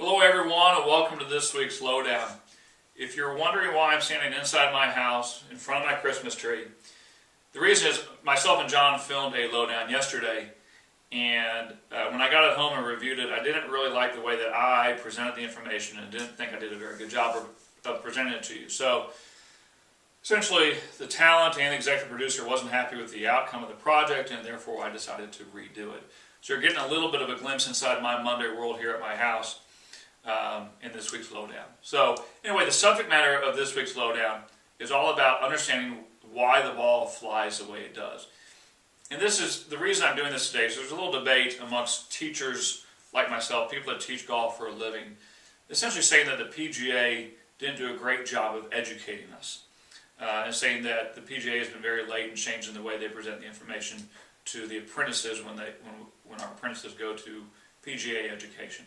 Hello everyone and welcome to this week's Lowdown. If you're wondering why I'm standing inside my house in front of my Christmas tree, the reason is myself and John filmed a Lowdown yesterday, and when I got it home and reviewed it, I didn't really like the way that I presented the information and didn't think I did a very good job of presenting it to you. So essentially the talent and the executive producer wasn't happy with the outcome of the project, and therefore I decided to redo it. So you're getting a little bit of a glimpse inside my Monday world here at my house. In this week's Lowdown. So anyway, the subject matter of this week's Lowdown is all about understanding why the ball flies the way it does. And this is the reason I'm doing this today. So there's a little debate amongst teachers like myself, people that teach golf for a living, essentially saying that the PGA didn't do a great job of educating us. And saying that the PGA has been very late in changing the way they present the information to the apprentices when our apprentices go to PGA education.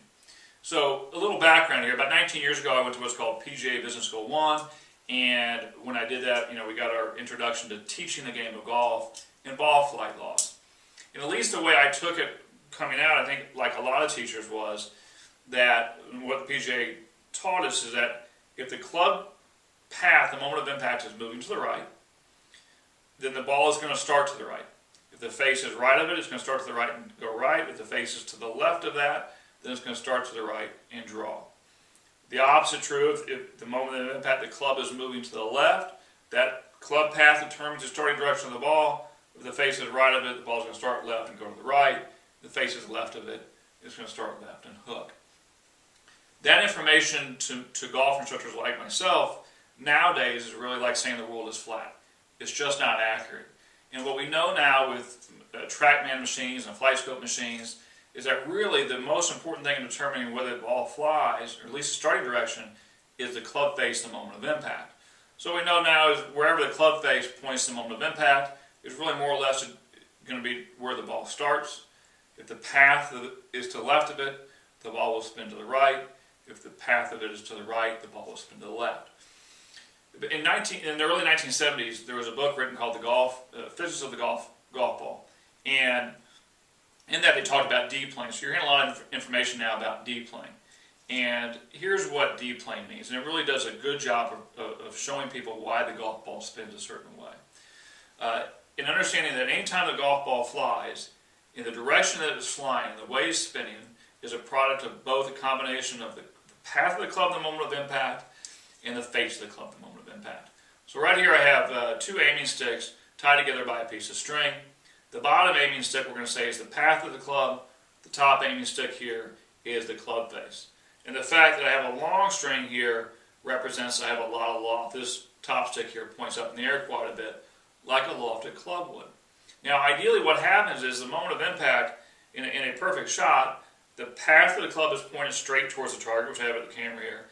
So a little background here. About 19 years ago, I went to what's called PGA Business School 1, and when I did that, we got our introduction to teaching the game of golf and ball flight laws. And at least the way I took it coming out, I think like a lot of teachers, was that what the PGA taught us is that if the club path, the moment of impact, is moving to the right, then the ball is going to start to the right. If the face is right of it, it's going to start to the right and go right. If the face is to the left of that, then it's going to start to the right and draw. The opposite true, if the moment of impact the club is moving to the left, that club path determines the starting direction of the ball. If the face is right of it, the ball is going to start left and go to the right. If the face is left of it, it's going to start left and hook. That information to golf instructors like myself nowadays is really like saying the world is flat. It's just not accurate. And what we know now with TrackMan machines and flight scope machines is that really the most important thing in determining whether the ball flies, or at least the starting direction, is the club face the moment of impact. So we know now is wherever the club face points the moment of impact is really more or less going to be where the ball starts. If the path is to the left of it, the ball will spin to the right. If the path of it is to the right, the ball will spin to the left. In the early 1970s, there was a book written called The Physics of the Golf Ball. And in that they talked about D-plane. So you're hearing a lot of information now about D-plane. And here's what D-plane means. And it really does a good job of showing people why the golf ball spins a certain way. In understanding that any time the golf ball flies, in the direction that it's flying, the way it's spinning, is a product of both a combination of the path of the club, the moment of impact, and the face of the club, the moment of impact. So right here I have two aiming sticks tied together by a piece of string. The bottom aiming stick, we're going to say, is the path of the club. The top aiming stick here is the club face. And the fact that I have a long string here represents I have a lot of loft. This top stick here points up in the air quite a bit, like a lofted club would. Now, ideally what happens is the moment of impact, in a perfect shot, the path of the club is pointed straight towards the target, which I have at the camera here,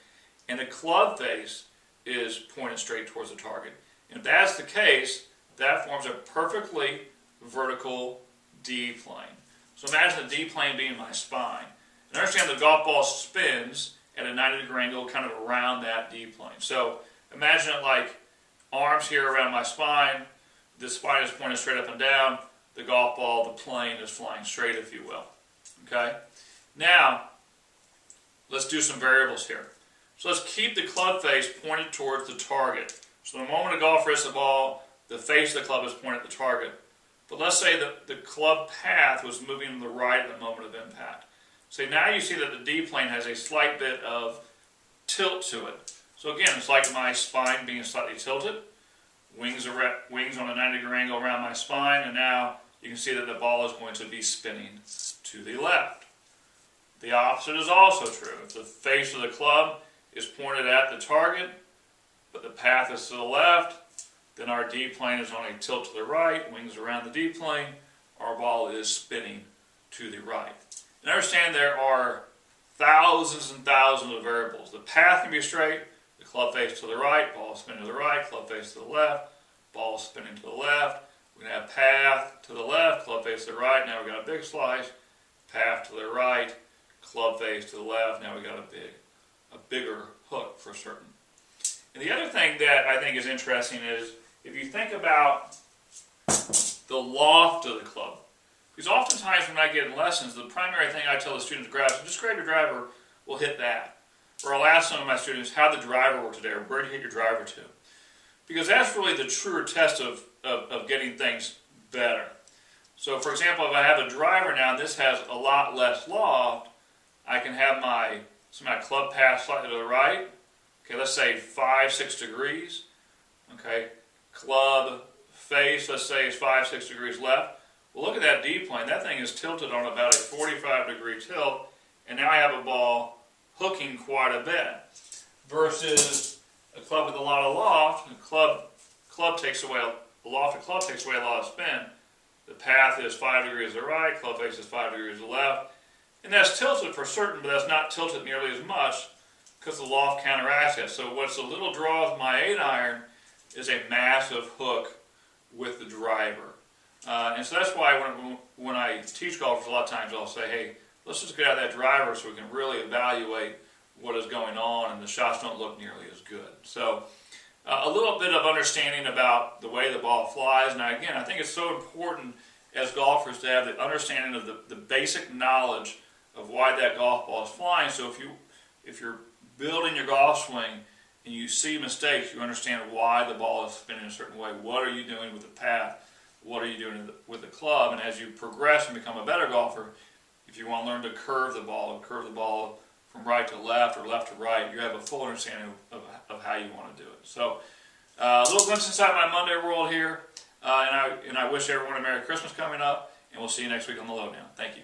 and the club face is pointed straight towards the target. And if that's the case, that forms a perfectly vertical D-plane. So imagine the D-plane being my spine. And understand the golf ball spins at a 90-degree angle kind of around that D-plane. So imagine it like arms here around my spine. The spine is pointed straight up and down. The golf ball, the plane, is flying straight, if you will. Okay? Now, let's do some variables here. So let's keep the club face pointed towards the target. So the moment a golfer hits the ball, the face of the club is pointed at the target. But let's say that the club path was moving to the right at the moment of impact. So now you see that the D-plane has a slight bit of tilt to it. So again, it's like my spine being slightly tilted. Wings on a 90-degree angle around my spine, and now you can see that the ball is going to be spinning to the left. The opposite is also true. If the face of the club is pointed at the target, but the path is to the left, then our D-plane is on a tilt to the right, wings around the D-plane, our ball is spinning to the right. And understand there are thousands and thousands of variables. The path can be straight, the club face to the right, ball spinning to the right, club face to the left, ball spinning to the left. We're going to have path to the left, club face to the right, now we've got a big slice, path to the right, club face to the left, now we've got a bigger hook for certain. And the other thing that I think is interesting is if you think about the loft of the club, because oftentimes when I get in lessons, the primary thing I tell the students to grab is just grab your driver will hit that. Or I'll ask some of my students how the driver worked today, or where did you hit your driver to? Because that's really the truer test of getting things better. So for example, if I have a driver now, this has a lot less loft, I can have my club path slightly to the right. Okay, let's say 5-6 degrees. Okay, club face, let's say, is 5-6 degrees left. Well, look at that D-plane. That thing is tilted on about a 45-degree tilt, and now I have a ball hooking quite a bit. Versus a club with a lot of loft, and club takes away a loft. A club takes away a lot of spin. The path is 5 degrees to the right, club face is 5 degrees to the left, and that's tilted for certain, but that's not tilted nearly as much because the loft counteracts it. So what's a little draw of my 8-iron is a massive hook with the driver. And so that's why when I teach golfers, a lot of times I'll say, hey, let's just get out of that driver so we can really evaluate what is going on and the shots don't look nearly as good. So a little bit of understanding about the way the ball flies. Now again, I think it's so important as golfers to have the understanding of the basic knowledge of why that golf ball is flying. So if you're building your golf swing and you see mistakes, you understand why the ball is spinning a certain way. What are you doing with the path? What are you doing with the club? And as you progress and become a better golfer, if you want to learn to curve the ball from right to left or left to right, you have a full understanding of how you want to do it. So a little glimpse inside my Monday world here, and I wish everyone a Merry Christmas coming up, and we'll see you next week on the Lowdown. Thank you.